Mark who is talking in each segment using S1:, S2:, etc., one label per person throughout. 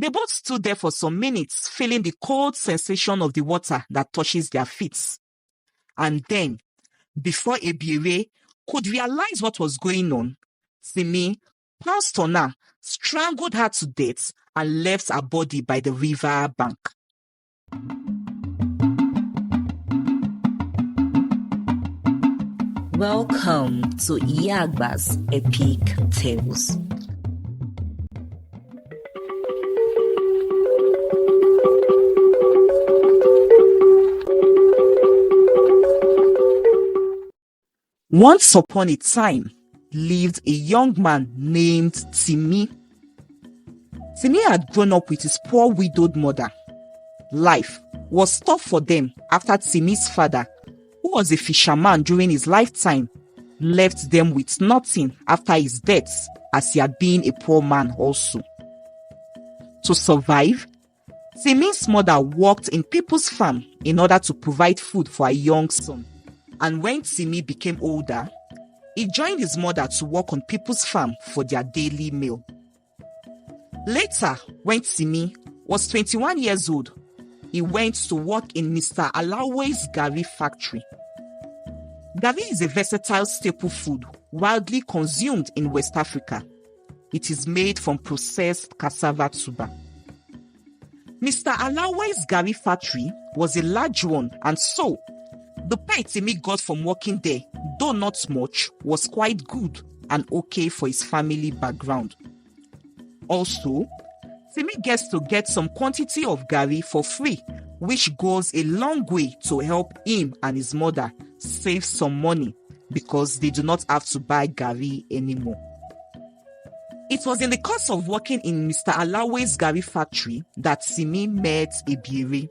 S1: They both stood there for some minutes, feeling the cold sensation of the water that touches their feet. And then, before Ebiere could realize what was going on, Timi pounced on her, strangled her to death, and left her body by the river bank. Welcome to Iyagba's Epic Tales. Once upon a time, lived a young man named Timi. Timi had grown up with his poor widowed mother. Life was tough for them after Timi's father, who was a fisherman during his lifetime, left them with nothing after his death, as he had been a poor man also. To survive, Timi's mother worked in people's farm in order to provide food for her young son. And when Timi became older, he joined his mother to work on people's farm for their daily meal. Later, when Timi was 21 years old, he went to work in Mr. Alawe's Gari factory. Gari is a versatile staple food widely consumed in West Africa. It is made from processed cassava tuber. Mr. Alawe's Gari factory was a large one, and so the pay Timi got from working there, though not much, was quite good and okay for his family background. Also, Timi gets to get some quantity of Gari for free, which goes a long way to help him and his mother save some money because they do not have to buy Gari anymore. It was in the course of working in Mr. Alawe's Gari factory that Timi met Ebiere.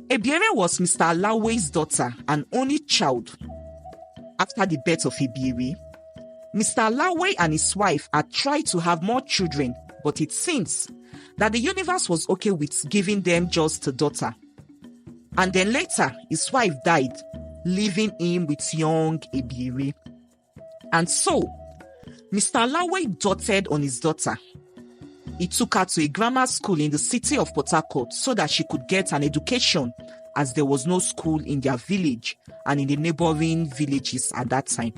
S1: Ebiere was Mr. Alawe's daughter and only child. After the birth of Ebiere, Mr. Alawe and his wife had tried to have more children, but it seems that the universe was okay with giving them just a daughter. And then later, his wife died, leaving him with young Ebiere. And so, Mr. Alawe doted on his daughter. He took her to a grammar school in the city of Port Harcourt so that she could get an education, as there was no school in their village and in the neighboring villages at that time.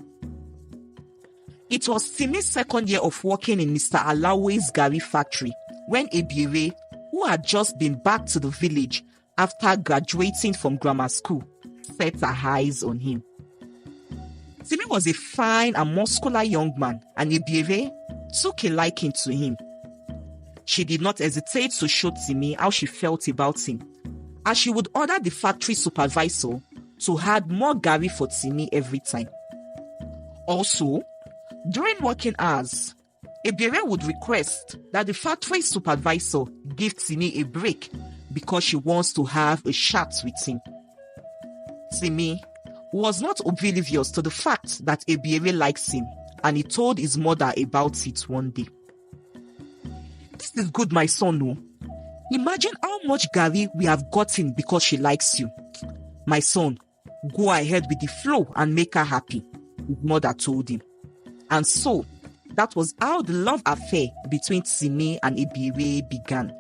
S1: It was Timi's second year of working in Mr. Alawe's Gari factory when Ebiere, who had just been back to the village after graduating from grammar school, set her eyes on him. Timi was a fine and muscular young man, and Ebiere took a liking to him. She did not hesitate to show Timi how she felt about him, as she would order the factory supervisor to add more Gari for Timi every time. Also, during working hours, Ebiere would request that the factory supervisor give Timi a break because she wants to have a chat with him. Timi was not oblivious to the fact that Ebiere likes him, and he told his mother about it one day. "This is good, my son. No? Imagine how much Gari we have gotten because she likes you. My son, go ahead with the flow and make her happy," his mother told him. And so, that was how the love affair between Timi and Ebiere began.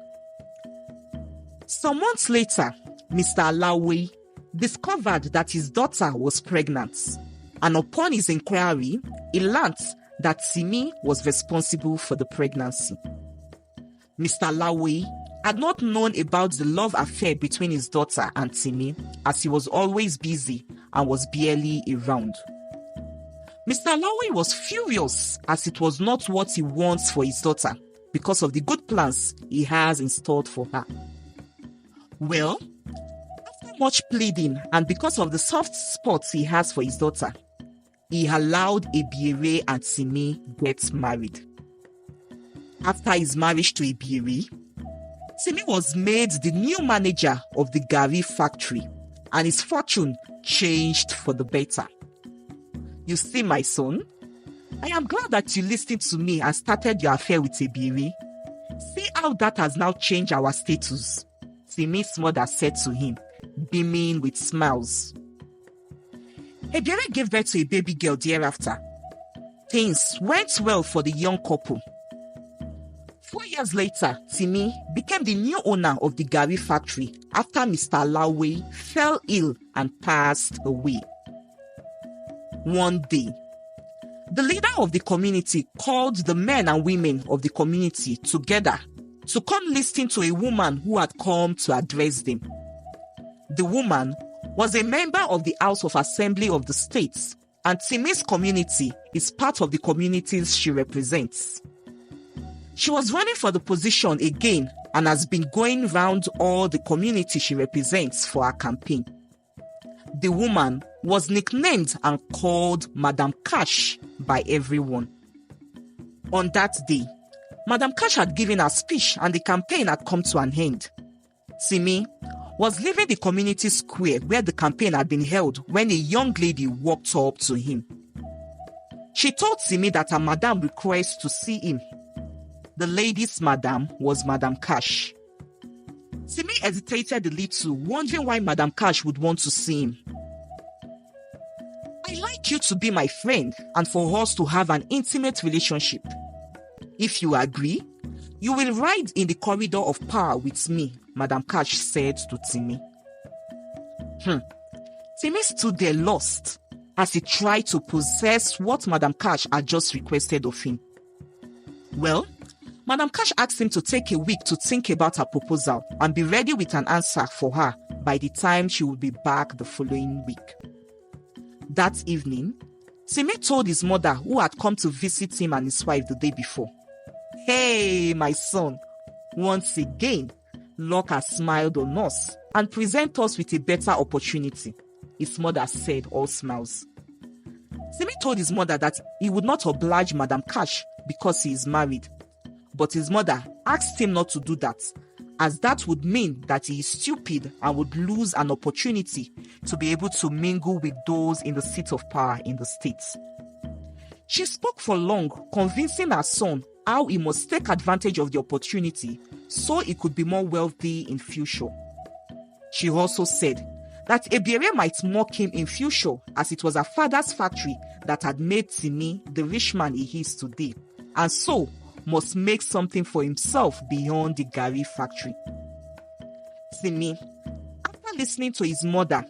S1: Some months later, Mr. Alawe discovered that his daughter was pregnant, and upon his inquiry, he learnt that Timi was responsible for the pregnancy. Mr. Alawe had not known about the love affair between his daughter and Timi, as he was always busy and was barely around. Mr. Alawe was furious, as it was not what he wants for his daughter because of the good plans he has installed for her. Well, after much pleading and because of the soft spots he has for his daughter, he allowed Ebiere and Timi get married. After his marriage to Ebiere, Timi was made the new manager of the Gari factory, and his fortune changed for the better. You see, my son, I am glad that you listened to me and started your affair with Ebiere. See how that has now changed our status, Timi's mother said to him, beaming with smiles. Ebiere gave birth to a baby girl thereafter. Things went well for the young couple. 4 years later, Timi became the new owner of the Gari factory after Mr. Lawe fell ill and passed away. One day, the leader of the community called the men and women of the community together to come listen to a woman who had come to address them. The woman was a member of the House of Assembly of the States, and Timi's community is part of the communities she represents. She was running for the position again and has been going round all the community she represents for her campaign. The woman was nicknamed and called Madam Cash by everyone. On that day, Madam Cash had given her speech and the campaign had come to an end. Timi was leaving the community square where the campaign had been held when a young lady walked up to him. She told Timi that her madam requests to see him. The lady's madam was Madam Cash. Timi hesitated a little, wondering why Madam Cash would want to see him. "I like you to be my friend and for us to have an intimate relationship. If you agree, you will ride in the corridor of power with me," Madam Cash said to Timi. Timi stood there lost as he tried to process what Madam Cash had just requested of him. Well, Madam Cash asked him to take a week to think about her proposal and be ready with an answer for her by the time she would be back the following week. That evening, Timi told his mother, who had come to visit him and his wife the day before, "Hey, my son, once again, luck has smiled on us and present us with a better opportunity," his mother said, all smiles. Timi told his mother that he would not oblige Madam Cash because he is married, but his mother asked him not to do that, as that would mean that he is stupid and would lose an opportunity to be able to mingle with those in the seat of power in the state. She spoke for long, convincing her son how he must take advantage of the opportunity so he could be more wealthy in future. She also said that Ebiere might mock him in future, as it was her father's factory that had made Timi the rich man he is today, and so must make something for himself beyond the Gari factory. Timi, after listening to his mother,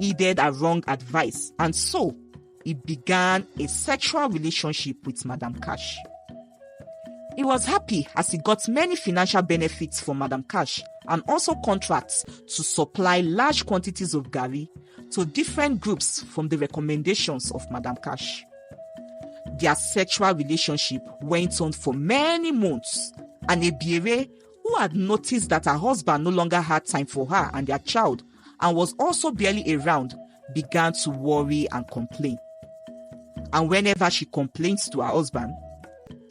S1: heeded her wrong advice, and so he began a sexual relationship with Madam Cash. He was happy as he got many financial benefits from Madam Cash and also contracts to supply large quantities of Gari to different groups from the recommendations of Madam Cash. Their sexual relationship went on for many months, and Ebiere, who had noticed that her husband no longer had time for her and their child and was also barely around, began to worry and complain. And whenever she complained to her husband,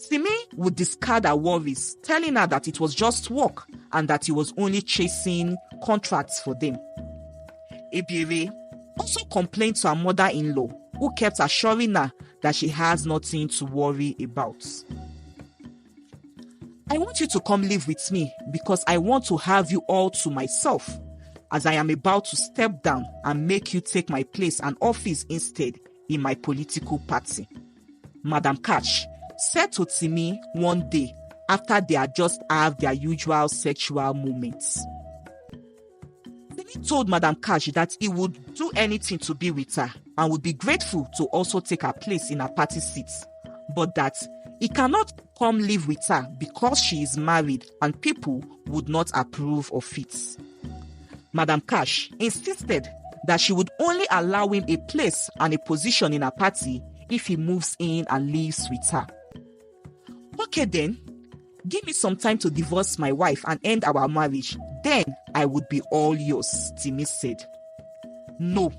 S1: Timi would discard her worries, telling her that it was just work and that he was only chasing contracts for them. Ebiere also complained to her mother-in-law, who kept assuring her that she has nothing to worry about. "I want you to come live with me because I want to have you all to myself, as I am about to step down and make you take my place and office instead in my political party," Madam Cash said to Timi one day after they had just had their usual sexual moments. Timi told Madam Cash that he would do anything to be with her and would be grateful to also take her place in her party seats, but that he cannot come live with her because she is married and people would not approve of it. Madam Cash insisted that she would only allow him a place and a position in her party if he moves in and lives with her. "Okay then, give me some time to divorce my wife and end our marriage, then I would be all yours," Timi said. "No,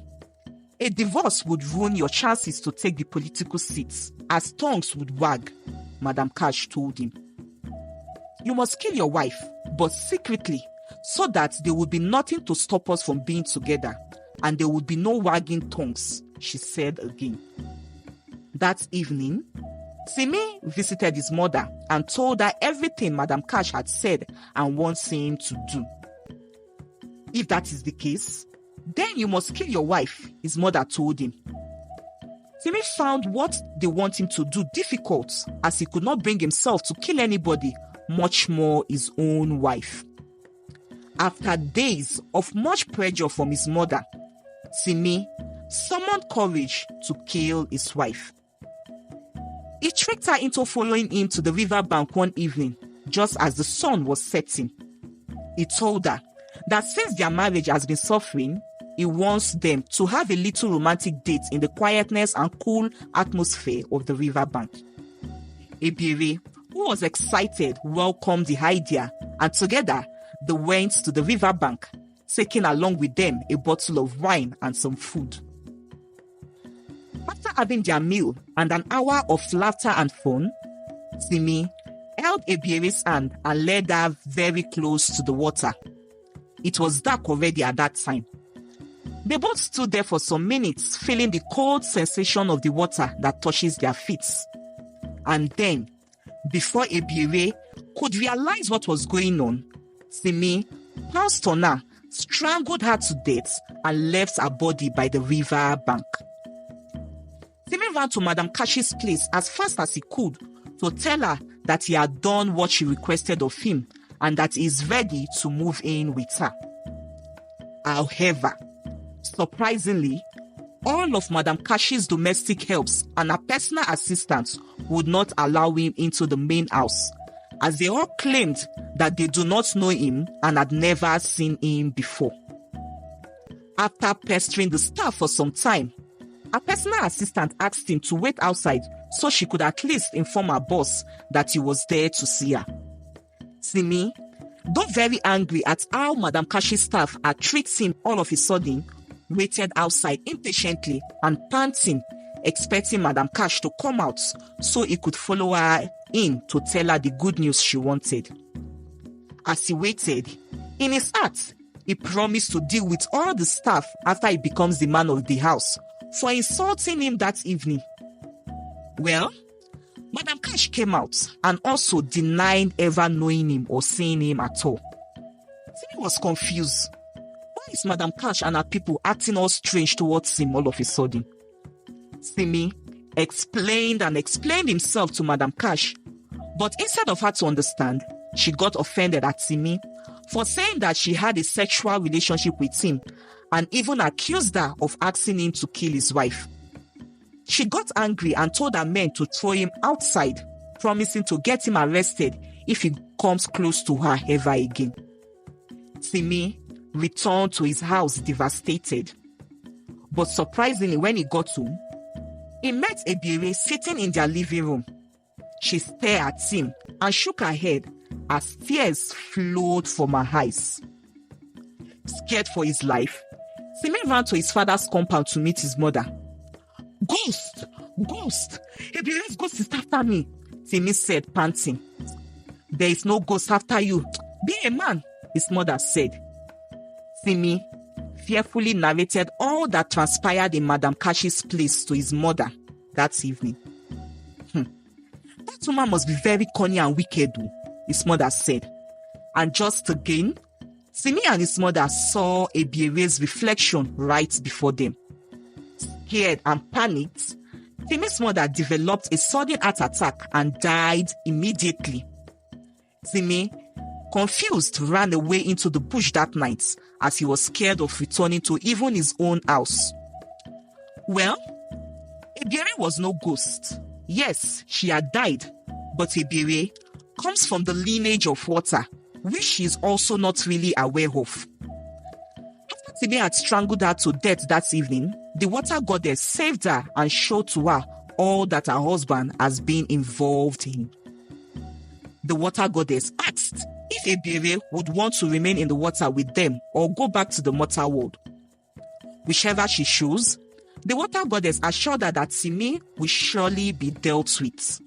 S1: a divorce would ruin your chances to take the political seats, as tongues would wag," Madam Cash told him. "You must kill your wife, but secretly, so that there would be nothing to stop us from being together, and there would be no wagging tongues," she said again. That evening, Timi visited his mother and told her everything Madam Cash had said and wants him to do. "If that is the case, then you must kill your wife," his mother told him. Timi found what they want him to do difficult, as he could not bring himself to kill anybody much more his own wife. After days of much pressure from his mother, Timi summoned courage to kill his wife. He tricked her into following him to the riverbank one evening, just as the sun was setting. He told her that since their marriage has been suffering, he wants them to have a little romantic date in the quietness and cool atmosphere of the riverbank. Ebiere, who was excited, welcomed the idea, and together they went to the riverbank, taking along with them a bottle of wine and some food. After having their meal and an hour of laughter and fun, Timi held Ebiere's hand and led her very close to the water. It was dark already at that time. They both stood there for some minutes, feeling the cold sensation of the water that touches their feet. And then, before Ebiere could realize what was going on, Timi pounced on her, strangled her to death, and left her body by the river bank. Timi ran to Madame Kashi's place as fast as he could to tell her that he had done what she requested of him and that he is ready to move in with her. However, surprisingly, all of Madame Kashi's domestic helps and her personal assistants would not allow him into the main house, as they all claimed that they do not know him and had never seen him before. After pestering the staff for some time, her personal assistant asked him to wait outside so she could at least inform her boss that he was there to see her. Timi, though very angry at how Madame Kashi's staff had treated him all of a sudden, waited outside impatiently and panting, expecting Madame Kash to come out so he could follow her in to tell her the good news she wanted. As he waited, in his heart, he promised to deal with all the staff after he becomes the man of the house for insulting him that evening. Well, Madame Kash came out and also denied ever knowing him or seeing him at all. Timi was confused. Why is Madame Kash and her people acting all strange towards him all of a sudden? Timi explained himself to Madame Kash, but instead of her to understand, she got offended at Timi for saying that she had a sexual relationship with him and even accused her of asking him to kill his wife. She got angry and told her men to throw him outside, promising to get him arrested if he comes close to her ever again. Timi returned to his house devastated. But surprisingly, when he got home, he met Ebiere sitting in their living room. She stared at him and shook her head as tears flowed from her eyes. Scared for his life, Timi ran to his father's compound to meet his mother. "Ghost! Ghost! Ebiere's ghost is after me," Timi said, panting. "There is no ghost after you. Be a man," his mother said. Timi fearfully narrated all that transpired in Madame Kashi's place to his mother that evening. "That woman must be very cunning and wicked," his mother said. And just again, Timi and his mother saw Ebiere's reflection right before them. Scared and panicked, Timi's mother developed a sudden heart attack and died immediately. Timi, confused, ran away into the bush that night as he was scared of returning to even his own house. Well, Ebiere was no ghost. Yes, she had died, but Ebiere comes from the lineage of water, which she is also not really aware of. After Timi had strangled her to death that evening, the water goddess saved her and showed to her all that her husband has been involved in. The water goddess asked if Ebiere would want to remain in the water with them or go back to the mortal world. Whichever she chose, the water goddess assured her that Timi will surely be dealt with.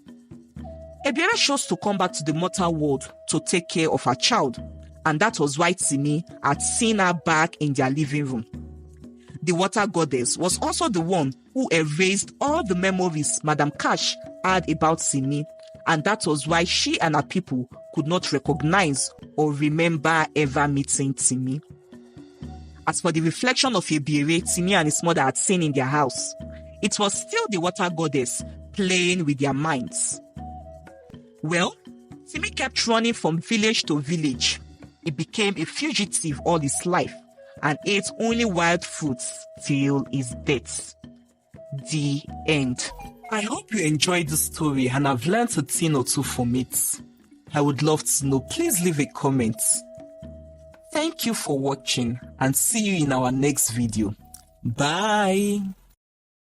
S1: Ebiere chose to come back to the mortal world to take care of her child, and that was why Timi had seen her back in their living room. The water goddess was also the one who erased all the memories Madame Kash had about Timi, and that was why she and her people could not recognize or remember ever meeting Timi. As for the reflection of Ebiere Timi and his mother had seen in their house, it was still the water goddess playing with their minds. Well, Timi kept running from village to village. He became a fugitive all his life and ate only wild fruits till his death. The end. I hope you enjoyed the story and have learned a thing or two from it. I would love to know. Please leave a comment. Thank you for watching and see you in our next video. Bye.